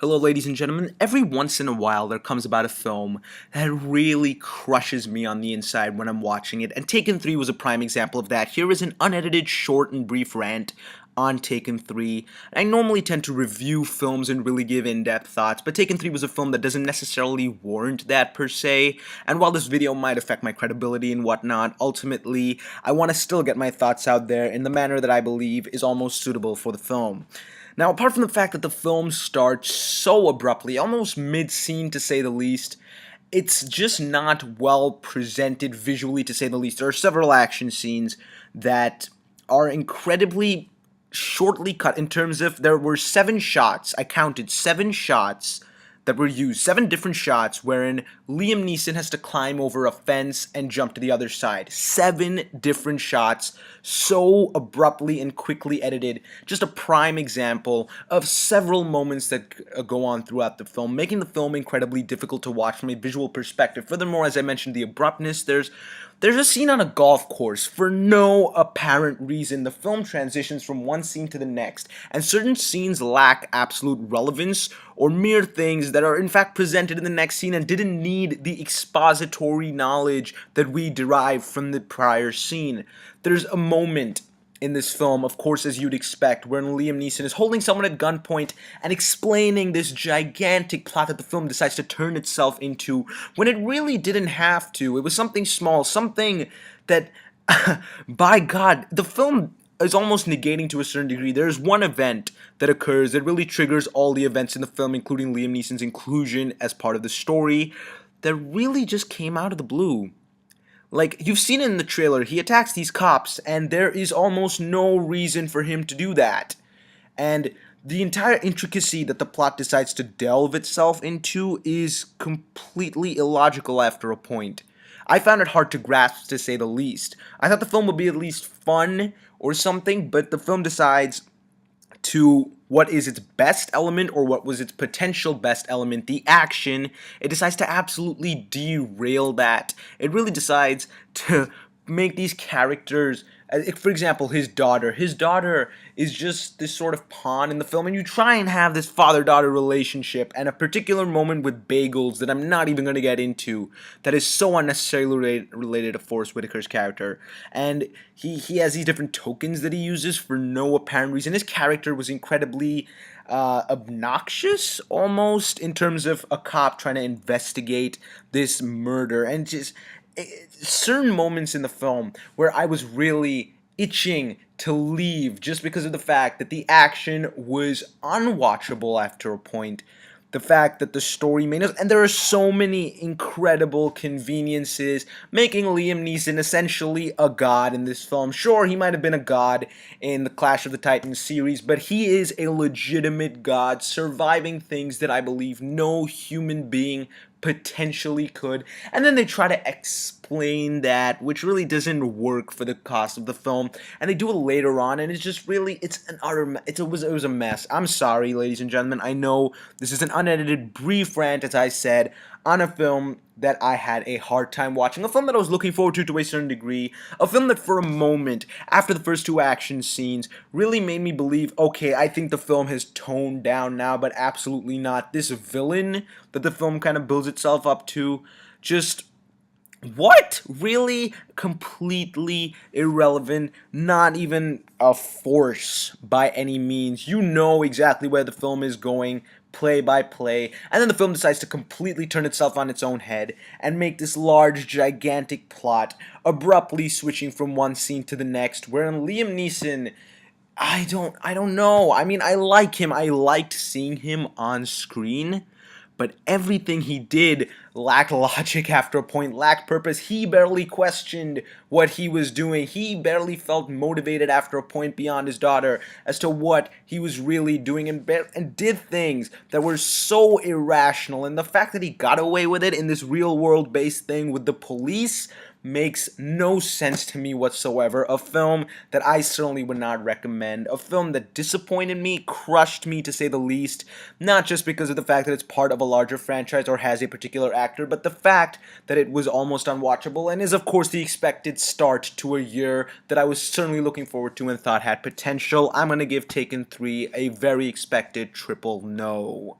Hello, ladies and gentlemen. Every once in a while, there comes about a film that really crushes me on the inside when I'm watching it, and Taken 3 was a prime example of that. Here is an unedited, short, and brief rant on Taken 3. I normally tend to review films and really give in-depth thoughts, but Taken 3 was a film that doesn't necessarily warrant that per se, and while this video might affect my credibility and whatnot, ultimately, I want to still get my thoughts out there in the manner that I believe is almost suitable for the film. Now, apart from the fact that the film starts so abruptly, almost mid-scene to say the least, it's just not well presented visually to say the least. There are several action scenes that are incredibly shortly cut in terms of there were 7 shots. I counted 7 shots that were used, 7 different shots wherein Liam Neeson has to climb over a fence and jump to the other side. 7 different shots, so abruptly and quickly edited. Just a prime example of several moments that go on throughout the film, making the film incredibly difficult to watch from a visual perspective. Furthermore, as I mentioned, the abruptness, there's a scene on a golf course. For no apparent reason, the film transitions from one scene to the next, and certain scenes lack absolute relevance or mere things that are in fact presented in the next scene and didn't need the expository knowledge that we derive from the prior scene. There's a moment in this film, of course, as you'd expect, wherein Liam Neeson is holding someone at gunpoint and explaining this gigantic plot that the film decides to turn itself into, when it really didn't have to. It was something small, something that, by God, the film is almost negating to a certain degree. There's one event that occurs that really triggers all the events in the film, including Liam Neeson's inclusion as part of the story, that really just came out of the blue. Like, you've seen it in the trailer, he attacks these cops, and there is almost no reason for him to do that. And the entire intricacy that the plot decides to delve itself into is completely illogical after a point. I found it hard to grasp, to say the least. I thought the film would be at least fun or something, but the film decides to what is its best element, or what was its potential best element, the action. It decides to absolutely derail that. It really decides to make these characters, for example, his daughter. His daughter is just this sort of pawn in the film, and you try and have this father-daughter relationship, and a particular moment with bagels that I'm not even going to get into, that is so unnecessarily related to Forrest Whitaker's character. And he has these different tokens that he uses for no apparent reason. His character was incredibly obnoxious, almost, in terms of a cop trying to investigate this murder, and just certain moments in the film where I was really itching to leave just because of the fact that the action was unwatchable after a point. The fact that the story made us, and there are so many incredible conveniences, making Liam Neeson essentially a god in this film. Sure, he might have been a god in the Clash of the Titans series, but he is a legitimate god, surviving things that I believe no human being potentially could, and then they try to explain that, which really doesn't work for the cost of the film, and they do it later on, and it's just really, it's an utter, it was a mess. I'm sorry, ladies and gentlemen. I know this is an unedited, brief rant, as I said, on a film that I had a hard time watching, a film that I was looking forward to a certain degree, a film that for a moment, after the first 2 action scenes, really made me believe, okay, I think the film has toned down now, but absolutely not. This villain that the film kind of builds itself up to, just, what? Really? Completely irrelevant, not even a force by any means. You know exactly where the film is going, play by play, and then the film decides to completely turn itself on its own head and make this large, gigantic plot, abruptly switching from one scene to the next, wherein Liam Neeson, I don't know. I mean, I like him. I liked seeing him on screen, but everything he did lacked logic after a point, lacked purpose. He barely questioned what he was doing. He barely felt motivated after a point beyond his daughter as to what he was really doing, and did things that were so irrational. And the fact that he got away with it in this real world based thing with the police makes no sense to me whatsoever. A film that I certainly would not recommend. A film that disappointed me, crushed me to say the least, not just because of the fact that it's part of a larger franchise or has a particular actor, but the fact that it was almost unwatchable, and is of course the expected start to a year that I was certainly looking forward to and thought had potential. I'm going to give Taken 3 a very expected triple no.